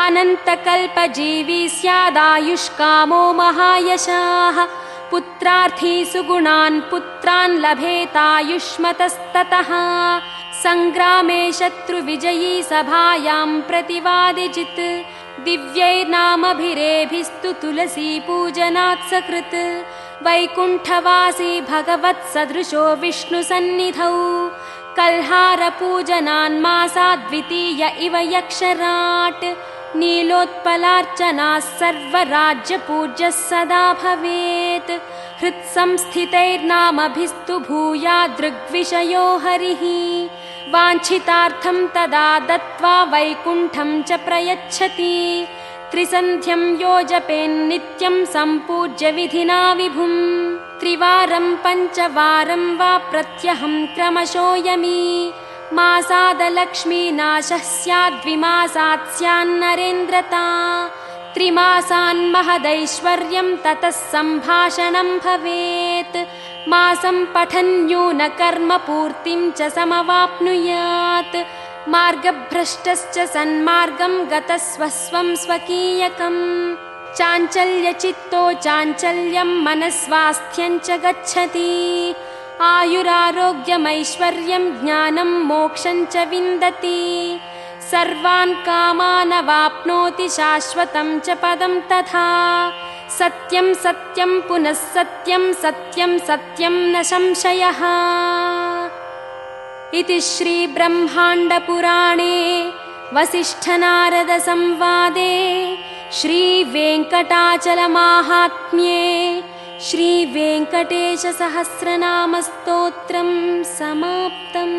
अनन्तकल्पजीवी स्यादायुष्कामो महायशाः पुत्रार्थी सुगुणान् पुत्रान् लभेतायुष्मतस्ततः सङ्ग्रामे शत्रुविजयी सभायां प्रतिवादिजित् दिव्यैर्नामभिरेभिस्तु तुलसीपूजनात् सकृत् वैकुण्ठवासी भगवत्सदृशो विष्णुसन्निधौ कल्हारपूजनान्मासाद्वितीय इव यक्षराट् नीलोत्पलार्चनाः सर्वराज्यपूज्यः सदा भवेत् हृत्संस्थितैर्नामभिस्तु भूयादृग्विषयो हरिः वाञ्छितार्थं तदा दत्त्वा वैकुण्ठं च प्रयच्छति त्रिसन्ध्यं यो जपेन्नित्यं सम्पूज्य विधिना विभुं त्रिवारं पञ्चवारं वा प्रत्यहं क्रमशोऽयमी मासादलक्ष्मीनाशः स्याद्विमासात् स्यान्नरेन्द्रता त्रिमासान् महदैश्वर्यं ततः सम्भाषणं भवेत् मासं पठन्यूनकर्मपूर्तिं च समवाप्नुयात् मार्गभ्रष्टश्च सन्मार्गं गतस्वस्वं स्वकीयकम् चाञ्चल्यचित्तो चाञ्चल्यं मनस्वास्थ्यं च गच्छति आयुरारोग्यमैश्वर्यं ज्ञानं मोक्षं च विन्दति सर्वान् कामानवाप्नोति शाश्वतं च पदं तथा सत्यं सत्यं पुनः सत्यं सत्यं सत्यं न संशयः। इति श्रीब्रह्माण्डपुराणे वसिष्ठनारदसंवादे श्रीवेङ्कटाचलमाहात्म्ये श्रीवेङ्कटेशसहस्रनामस्तोत्रं समाप्तम्।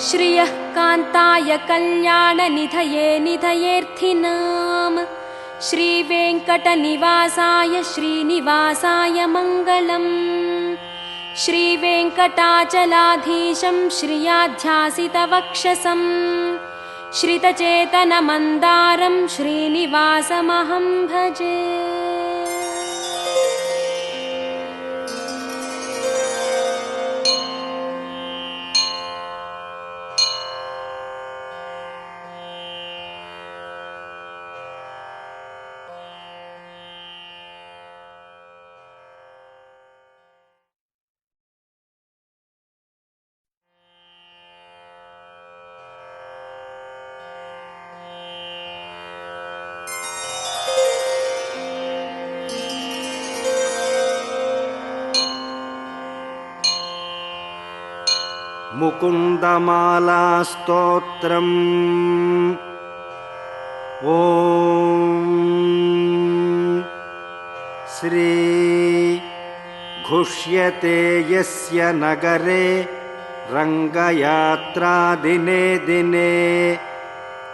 श्रियः कान्ताय कल्याणनिधये निधयेऽर्थिनां श्रीवेङ्कटनिवासाय श्रीनिवासाय मङ्गलम्। श्रीवेङ्कटाचलाधीशं श्रियाध्यासितवक्षसं श्रितचेतनमन्दारं श्रीनिवासमहं भजे। मुकुन्दमालास्तोत्रम्। ॐ श्री घुष्यते यस्य नगरे रङ्गयात्रा दिने दिने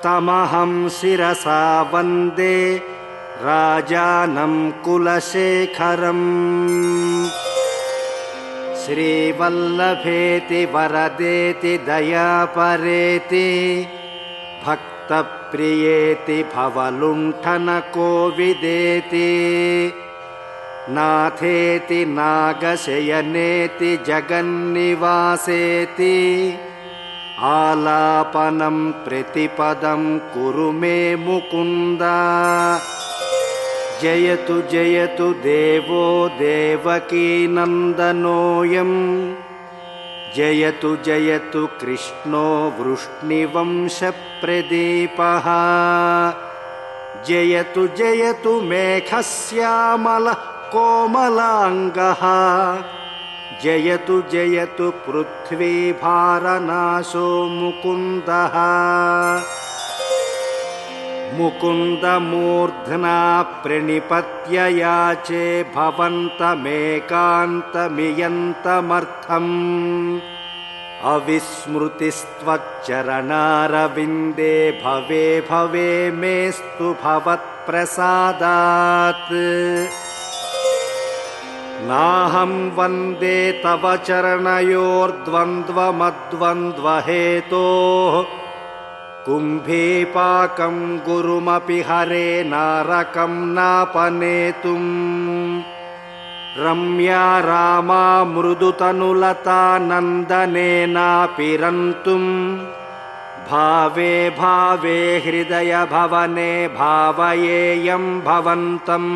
तमहं शिरसा वन्दे राजानं कुलशेखरम्। श्रीवल्लभेति वरदेति दयापरेति भक्तप्रियेति भवलुण्ठनकोविदेति नाथेति नागशयनेति जगन्निवासेति आलापनं प्रतिपदं कुरु मे मुकुन्द। जयतु जयतु देवो देवकीनन्दनोऽयम् जयतु जयतु कृष्णो वृष्णिवंशप्रदीपः। जयतु जयतु मेघश्यामलः कोमलाङ्गः। जयतु जयतु पृथ्वीभारनाशो मुकुन्दः। मुकुन्दमूर्ध्ना प्रणिपत्य याचे भवन्तमेकान्तमियन्तमर्थम्। अविस्मृतिस्त्वच्चरणारविन्दे भवे भवे मेस्तु भवत्प्रसादात्। नाहं वन्दे तव चरणयोर्द्वन्द्वमद्वन्द्वहेतोः कुम्भीपाकं गुरुमपि हरे नारकं नापनेतुम्। रम्या रामा मृदुतनुलता नन्दनेनापि रन्तुम्। भावे भावे हृदय भवने भावयेयं भवन्तम्।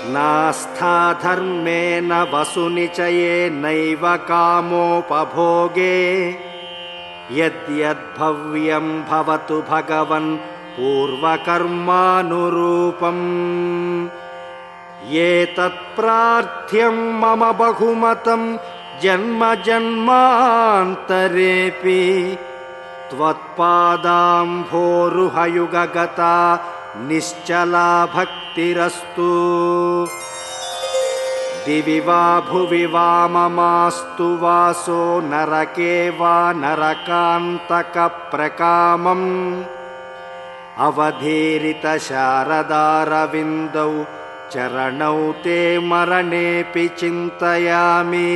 नास्था धर्मेण वसुनिचये नैव कामोपभोगे यद्यद्भव्यं भवतु भगवन् पूर्वकर्मानुरूपम्। ये तत्प्रार्थ्यं मम बहुमतं जन्म जन्मान्तरेऽपि त्वत्पादाम्भोरुहयुगगता निश्चला भक्तिरस्तु। दिवि वा भुवि वा ममास्तु वासो नरके वा नरकान्तकप्रकामम्। अवधीरितशारदारविन्दौ चरणौ ते मरणेऽपि चिन्तयामि।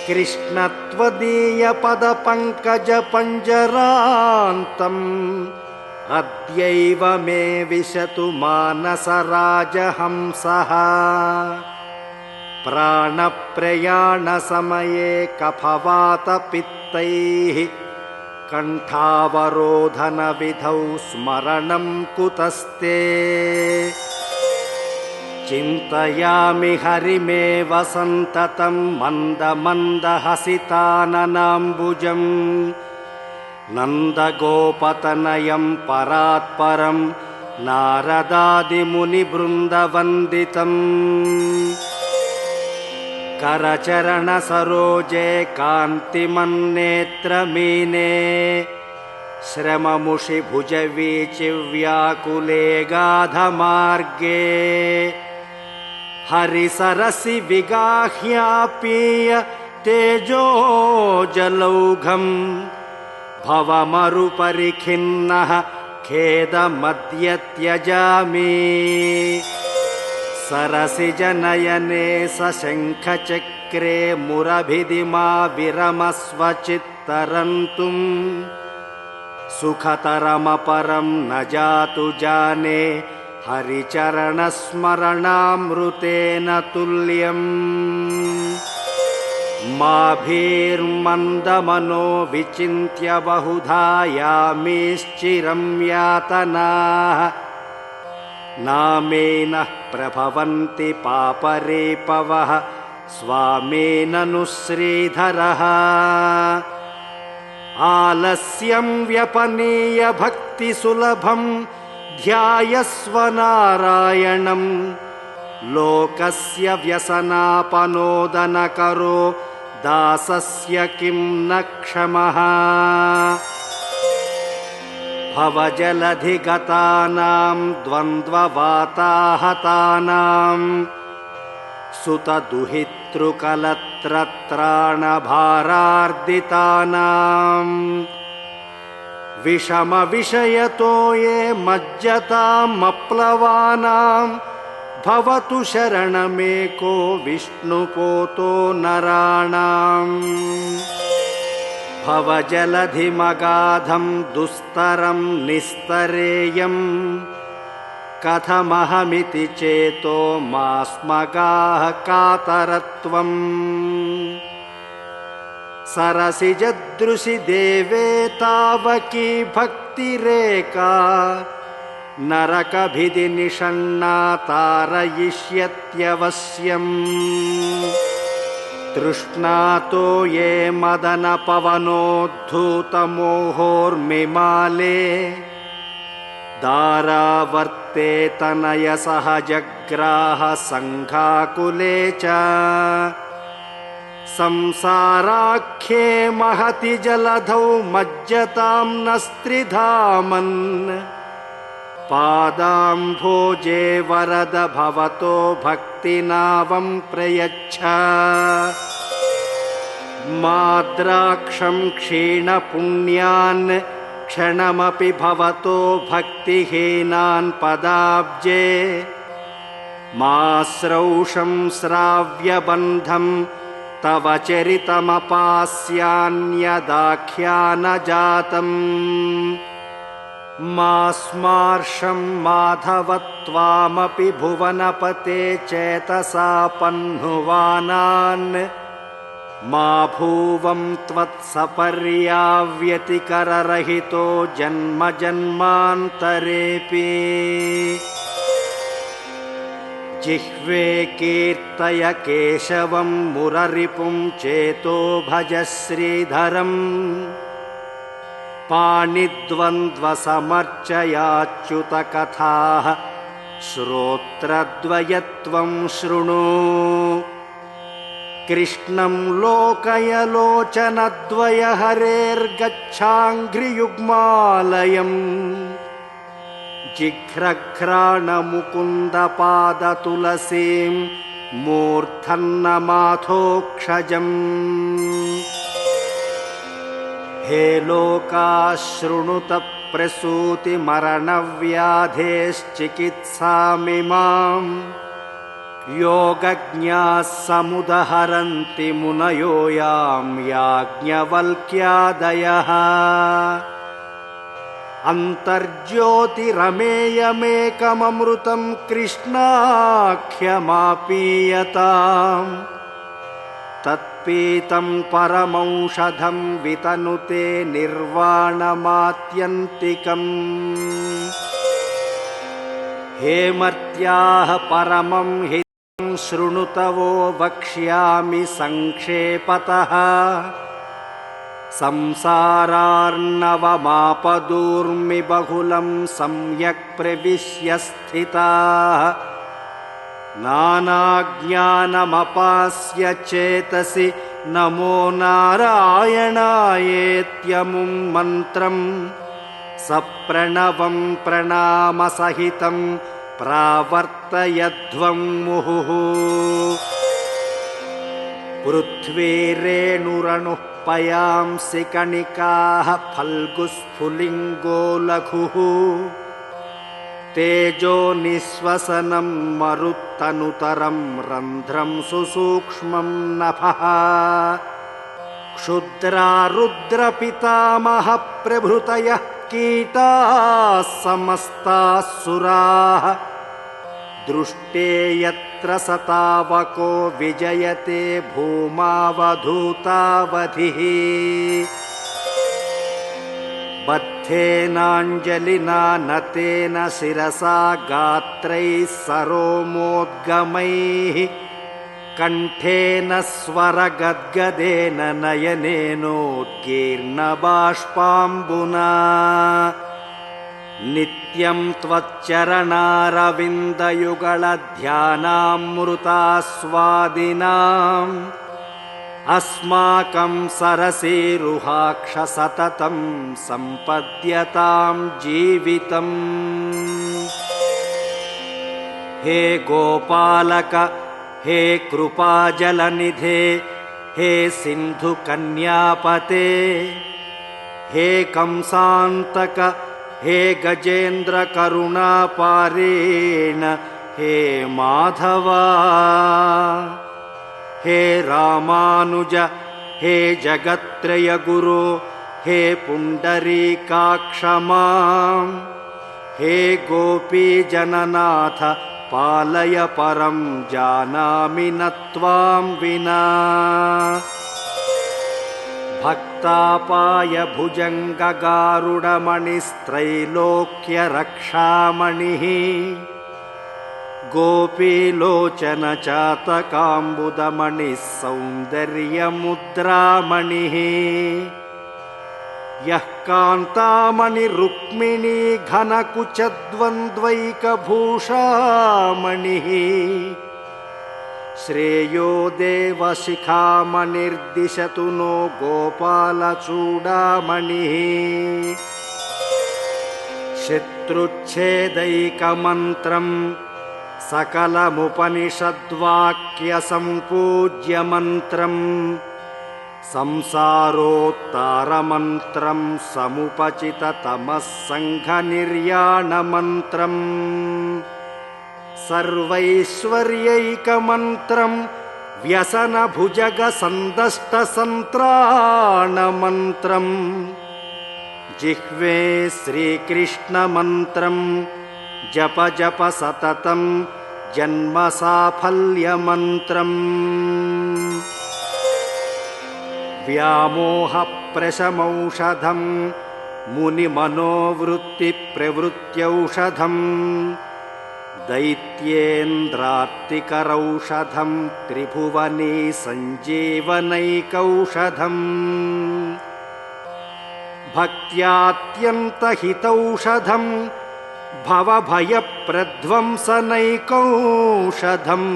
कृष्ण त्वदीयपदपङ्कजपञ्जरान्तम् अद्यैव मे विशतु मानसराजहंसः। प्राणप्रयाणसमये कफवातपित्तैः कण्ठावरोधनविधौ स्मरणं कुतस्ते। चिन्तयामि हरिमेव सन्ततं मन्दमन्दहसिताननाम्बुजम्। नन्दगोपतनयं परात्परं नारदादिमुनिवृन्दवन्दितम्। करचरणसरोजे कान्तिमन्नेत्रमीने श्रममुषिभुजवीचिव्याकुले गाधमार्गे। हरिसरसि विगाह्यापीय तेजोजलौघम् भवमरुपरिखिन्नः खेदमद्य त्यजामि। सरसिजनयने सशङ्खचक्रे मुरभिदिमा विरमस्वचित्तरन्तुम्। सुखतरमपरं न जातु जाने हरिचरणस्मरणामृतेन तुल्यम्। माभिर्मन्दमनो विचिन्त्य बहुधा यामिश्चिरं यातनाः। नामेनः प्रभवन्ति पापरेपवः स्वामेननु श्रीधरः। आलस्यं व्यपनीय भक्तिसुलभं ध्यायस्व नारायणं। लोकस्य व्यसनापनोदनकरो दासस्य किं न क्षमः भवजलधिगतानां द्वन्द्ववाताहतानां सुतदुहितृकलत्रत्राणभारार्दितानां विषमविषयतो ये मज्जतामप्लवानां भवतु शरणमेको विष्णुपोतो नराणाम् भवजलधिमगाधं दुस्तरं निस्तरेयं कथमहमिति चेतो मास्मगाः कातरत्वम् सरसिजदृशि देवे तावकी भक्तिरेका नरकभिधि निषण्णा तारयिष्यत्यवश्यम् तृष्णातो ये मदनपवनोद्धूतमोहोर्मिमाले दारावर्ते तनयसहजग्राहसङ्घाकुले च संसाराख्ये महति जलधौ मज्जतां नस्त्रिधामन् पादाम्भोजे वरद भवतो भक्तिनावं प्रयच्छ माद्राक्षं क्षीणपुण्यान् क्षणमपि भवतो भक्तिहीनान् पदाब्जे माश्रौषं श्राव्यबन्धं तव चरितमपास्यान्यदाख्यानजातम् मास्मार्षं माधव त्वामपि भुवनपते चेतसा पह्नुवानान् मा भूवं त्वत्सपर्याव्यतिकररहितो जन्म जन्मान्तरेऽपि जिह्वे कीर्तय केशवं मुररिपुं चेतो भज श्रीधरम् पाणिद्वन्द्वसमर्चयाच्युतकथाः श्रोत्रद्वयत्वं शृणु कृष्णं लोकय लोचनद्वय हरेर्गच्छाङ्घ्रियुग्मालयम् जिघ्रघ्राणमुकुन्दपादतुलसीं मूर्धन्नमाथोक्षजम् हे लोकाः शृणुत प्रसूतिमरणव्याधेश्चिकित्सामिमाम् योगज्ञाः समुदहरन्ति मुनयो यां याज्ञवल्क्यादयः अन्तर्ज्योतिरमेयमेकममृतं कृष्णाख्यमापीयताम् तत्पीतं परमौषधं वितनुते निर्वाणमात्यन्तिकम् हे मर्त्याः परमं हितं शृणुतवो वक्ष्यामि संक्षेपतः संसारार्णवमापदूर्मि बहुलं सम्यक् प्रविश्य स्थिताः नानाज्ञानमपास्य चेतसि नमो नारायणायेत्यमुं मन्त्रं सप्रणवं प्रणामसहितं प्रावर्तयध्वं मुहुः पृथ्वीरेणुरणुः पयांसि कणिकाः फल्गुस्फुलिङ्गो लघुः तेजो निःश्वसनं मरुत्तनुतरं रन्ध्रं सुसूक्ष्मं नभः क्षुद्रा रुद्रपितामह प्रभृतयः कीटाः समस्ताः सुराः दृष्टे यत्र सतावको विजयते भूमावधूतावधिः बद्धेनाञ्जलिना नतेन शिरसा गात्रैः सरोमोद्गमैः कण्ठेन स्वरगद्गदेन नयनेनोद्गीर्णबाष्पाम्बुना नित्यं त्वच्चरणारविन्दयुगलध्यानामृतास्वादिनाम् अस्माकं सरसीरुहाक्ष सततं सम्पद्यतां जीवितम्। हे गोपालक हे कृपाजलनिधे हे सिन्धुकन्यापते हे कंसान्तक हे गजेन्द्रकरुणापारेण हे माधवा हे रामानुज हे जगत्त्रयगुरो हे पुण्डरीकाक्ष मां हे गोपीजननाथ पालय परं जानामि न त्वां विना। भक्तापाय भुजङ्गगारुडमणिस्त्रैलोक्यरक्षामणिः गोपीलोचन चातकाम्बुदमणिः सौन्दर्यमुद्रामणिः यः कान्तामणिरुक्मिणी घनकुचद्वन्द्वैकभूषामणिः श्रेयो देवशिखामणिर्दिशतु नो गोपालचूडामणिः। शत्रुच्छेदैकमन्त्रं सकलमुपनिषद्वाक्यसम्पूज्यमन्त्रं संसारोत्तारमन्त्रं समुपचिततमः सङ्घनिर्याणमन्त्रम् सर्वैश्वर्यैकमन्त्रं व्यसनभुजगसन्दष्टसन्त्राणमन्त्रं जिह्वे श्रीकृष्णमन्त्रं जप जप सततं जन्मसाफल्यमन्त्रम्। व्यामोहप्रशमौषधं मुनिमनोवृत्तिप्रवृत्त्यौषधम् दैत्येन्द्रार्तिकरौषधं त्रिभुवने सञ्जीवनैकौषधम् भक्त्यात्यन्तहितौषधं भवभयप्रध्वंसनैकौषधम्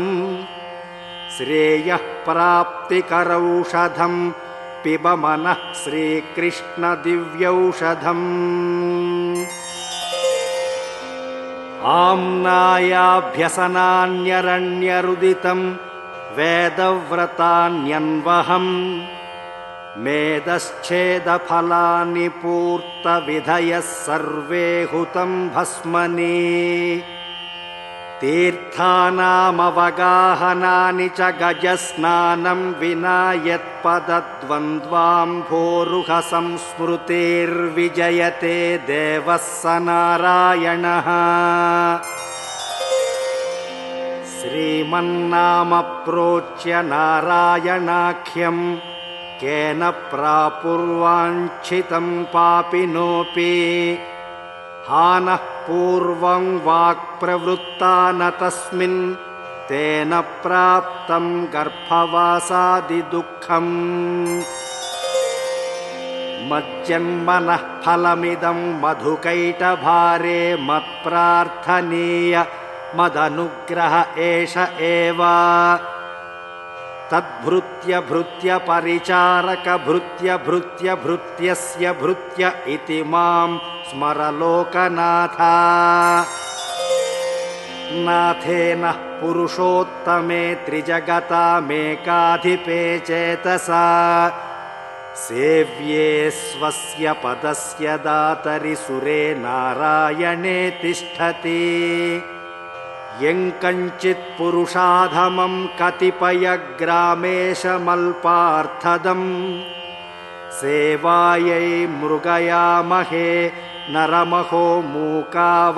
श्रेयः प्राप्तिकरौषधं पिब मनः श्रीकृष्णदिव्यौषधम्। आम्नायाभ्यसनान्यरण्यरुदितं वेदव्रतान्यन्वहम् मेदश्छेदफलानि पूर्तविधयः सर्वे हुतं भस्मनि तीर्थानामवगाहनानि च गजस्नानं विना यत्पदद्वन्द्वाम्भोरुहसंस्मृतिर्विजयते देवः स नारायणः। श्रीमन्नामप्रोच्य नारायणाख्यं केन प्रापुर्वाञ्छितं पापिनोऽपि हानः पूर्वं वाक्प्रवृत्ता न तस्मिन् तेन प्राप्तं गर्भवासादिदुःखम्। मज्जन्मनः फलमिदं मधुकैटभारे मत्प्रार्थनीय मदनुग्रह एष एव तद्भृत्य भृत्य परिचारक भृत्य भृत्य भृत्यस्य भृत्य इति मां स्मर लोकनाथ। नाथेन पुरुषोत्तमे त्रिजगतामेकाधिपे चेतसा सेव्ये स्वस्य पदस्य दातरि सुरे नारायणे तिष्ठति। यङ्कञ्चित् पुरुषाधमं कतिपयग्रामेशमल्पार्थदं सेवायै मृगयामहे नरमहो मूकावराकावयम्।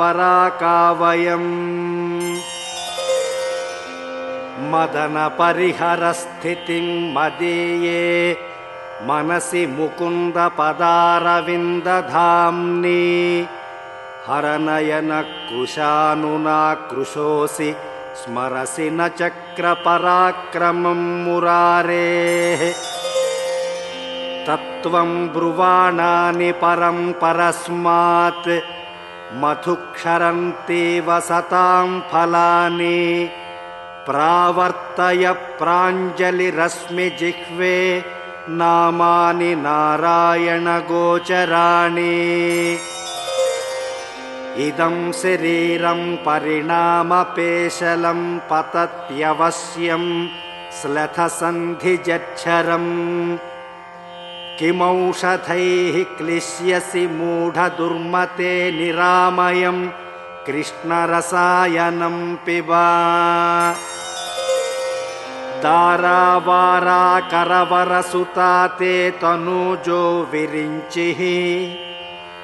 मदनपरिहरस्थितिं मदीये मनसि मुकुन्दपदारविन्दधाम्नि हरनयनकृशानुनाकृशोऽसि स्मरसि न चक्रपराक्रमं मुरारेः। तत्त्वं ब्रुवाणानि परं परस्मात् मधुक्षरन्तीव सतां फलानि प्रावर्तय प्राञ्जलिरश्मिजिह्वे नामानि नारायणगोचराणि इदं शरीरं परिणामपेशलं पतत्यवश्यं श्लथसन्धिजच्छरम् किमौषधैः क्लिश्यसि मूढदुर्मते निरामयं कृष्णरसायनं पिब दारावाराकरवरसुता ते तनूजो विरिञ्चिः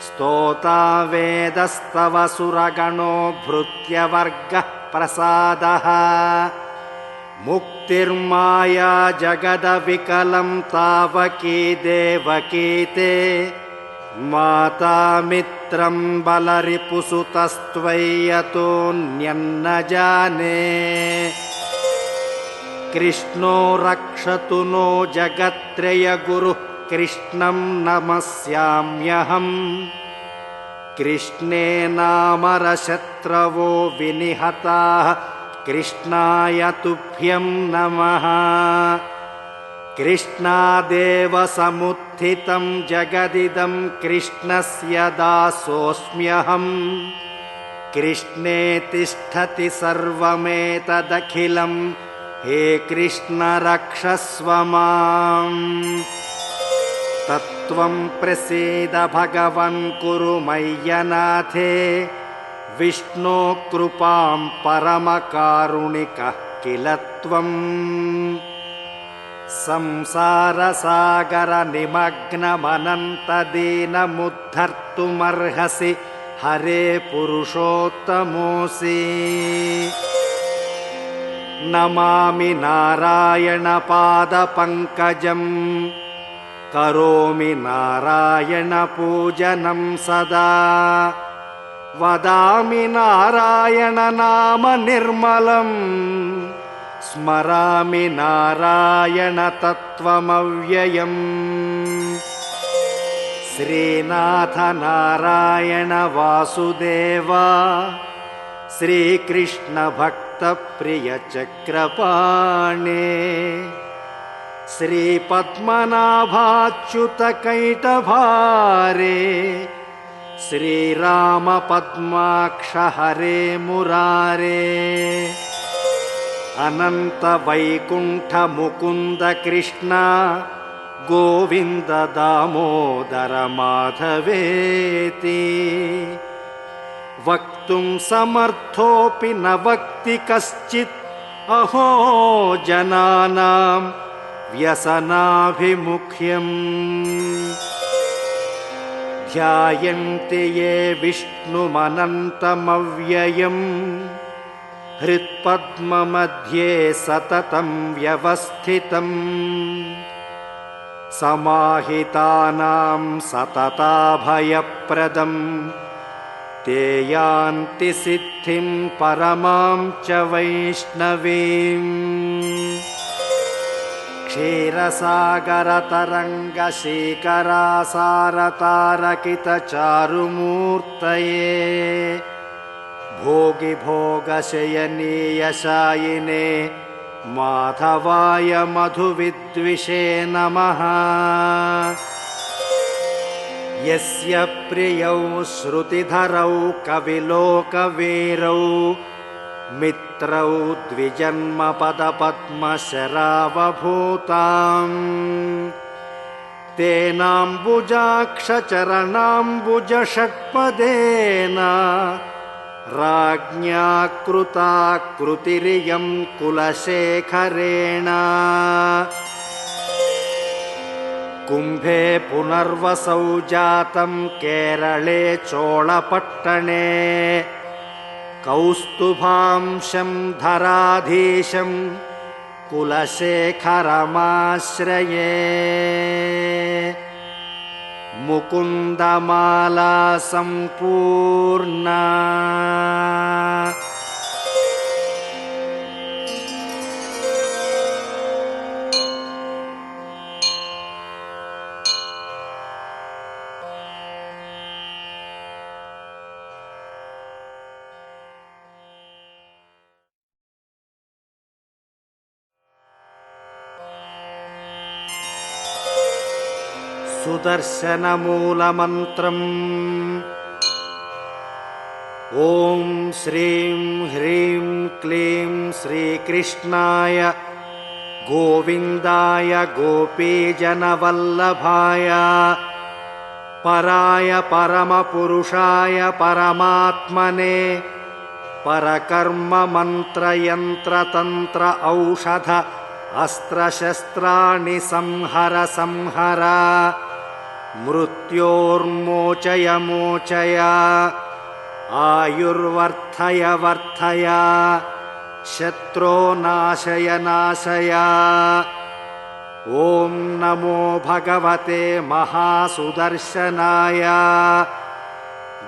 स्तोता वेदस्तव सुरगणो भृत्यवर्गः प्रसादः मुक्तिर्माया जगदविकलं तावकी देवकी ते माता मित्रं बलरिपुसुतस्त्वय्यतोऽन्यन्न जाने कृष्णो रक्षतु नो जगत्त्रयगुरुः कृष्णं नमस्याम्यहम् कृष्णेनामरशत्रवो विनिहताः कृष्णाय तुभ्यं नमः कृष्णादेव समुत्थितं जगदिदं कृष्णस्य दासोऽस्म्यहम् कृष्णे तिष्ठति सर्वमेतदखिलं हे कृष्ण रक्षस्व माम् तत्त्वं प्रसीद भगवन् कुरु मय्यनाथे विष्णो कृपां परमकारुणिकः किल त्वम् संसारसागरनिमग्नमनन्तदीनमुद्धर्तुमर्हसि हरे पुरुषोत्तमोऽसि नमामि नारायणपादपङ्कजम् करोमि नारायणपूजनं सदा वदामि नारायणनाम निर्मलम् स्मरामि नारायणतत्त्वमव्ययम् श्रीनाथ नारायण वासुदेव श्रीकृष्ण भक्तप्रिय चक्रपाणे श्रीपद्मनाभाच्युत कैटभारे श्रीरामपद्माक्ष हरे मुरारे अनंत वैकुंठ मुकुंद कृष्ण गोविंद दामोदर माधवेति वक्तुं समर्थोऽपि न वक्ति कश्चित् अहो जनानां व्यसनाभिमुख्यम् ध्यायन्ति ये विष्णुमनन्तमव्ययम् हृत्पद्ममध्ये सततं व्यवस्थितम् समाहितानां सतताभयप्रदम् ते यान्ति सिद्धिं परमां च वैष्णवीम् क्षीरसागरतरङ्गशीकरासारतारकितचारुमूर्तये भोगिभोगशयनीयशायिने माधवाय मधुविद्विषे नमः यस्य प्रियौ श्रुतिधरौ कविलोकवीरौ मित्रौ द्विजन्मपदपद्मशरावभूताम् तेनाम्बुजाक्षचरणाम्बुजषट्पदेन राज्ञा कृताकृतिरियं कुलशेखरेण कुम्भे पुनर्वसौ जातं केरळे चोळपट्टणे कौस्तुभांशं धराधीशं कुलशेखरमाश्रये मुकुन्दमाला सम्पूर्णा सुदर्शनमूलमन्त्रम् ॐ श्रीं ह्रीं क्लीं श्रीकृष्णाय गोविन्दाय गोपीजनवल्लभाय पराय परमपुरुषाय परमात्मने परकर्म मन्त्रयन्त्रतन्त्र औषध अस्त्रशस्त्राणि संहर संहर मृत्योर्मोचय मोचय आयुर्वर्धय वर्धय शत्रो नाशय नाशय ॐ नमो भगवते महासुदर्शनाय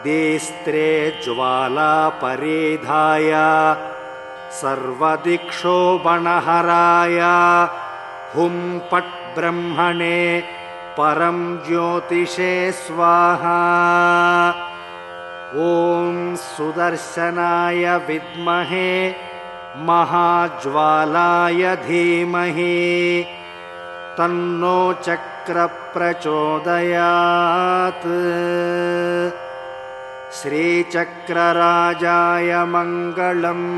देस्त्रे ज्वालापरिधाय सर्वदिक्षोभणहराय हुं पट् ब्रह्मणे परं ज्योतिषे स्वाहा ॐ सुदर्शनाय विद्महे महाज्वालाय धीमहि तन्नो चक्र प्रचोदयात् श्रीचक्रराजाय मङ्गलम्।